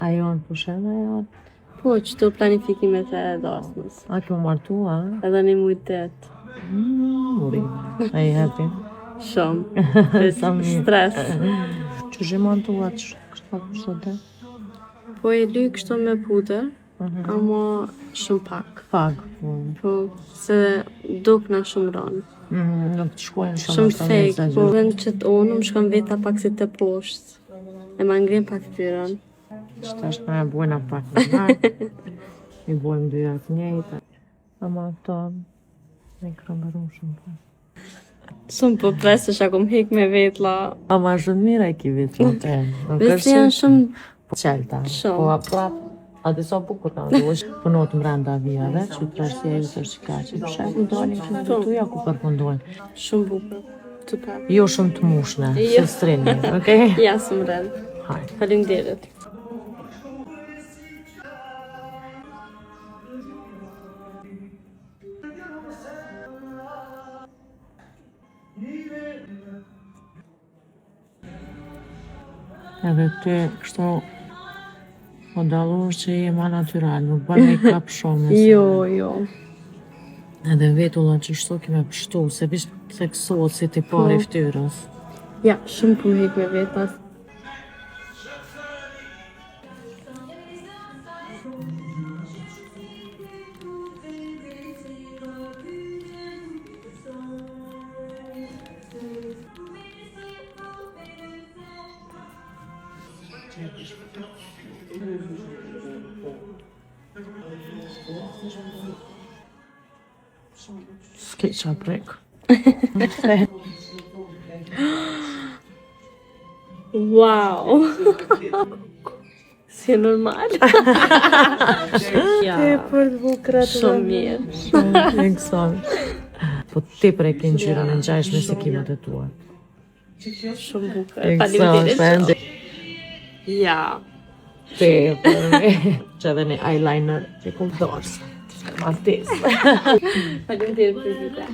Ajo në pushen, ajo? Po, qëto planifikimet e dasmës. A kjo martua? Edhe një mujtet. Muri. A i happy? Shumë. Sa mirë. Stres. Që shi martua që kështë kështote? Po e lyj kështu me puder, ama shumë pak. Pak. Po, se dukna shumë ranë. Nuk të shkojnë Shumë fake, po vend që të onu më shkon veta pak si të poshtë. E ma ngrim pak tyran. Qëta është me bujna pak në marë. I bujmë dyrat njejta. Ama këto me krëmbërum shumë pak. Shumë po presë që akum hik me vetla. Ama shumë mira i ki vitla të e. Vesi janë shumë Qelta. Shumë. Po prap, a di sa bukur ta duhesh punot mbranda vijave, që të rësje ju të shikaci. Shefu doni që të tuja ku përfundojnë. shumë bukur. Super. Jo shumë të mushne, Jo. se strini, okej? Ja, shumë rrën. Hajde. Faleminderit. Edhe ty, kështu, o dallosh që je ma natyral, nuk bërë make-up shumë. Jo. Edhe vetulla që shtu kime pështu, se visht theksohet si ti pari ftyrës. Ja, shumë po hik me vetla. S'ke qa prek. Wow. Si e normal. Ja, Për të bukrat. shumë mirë. Shumë këson. Po ti prek në gjyra në ngjajshme si kimet e tua. Shumë bukur. Faleminderit. Faleminderit. Ja. Ti, për me. Që edhe një eyeliner që ku dorës. Martis. Faleminderit për gjithë.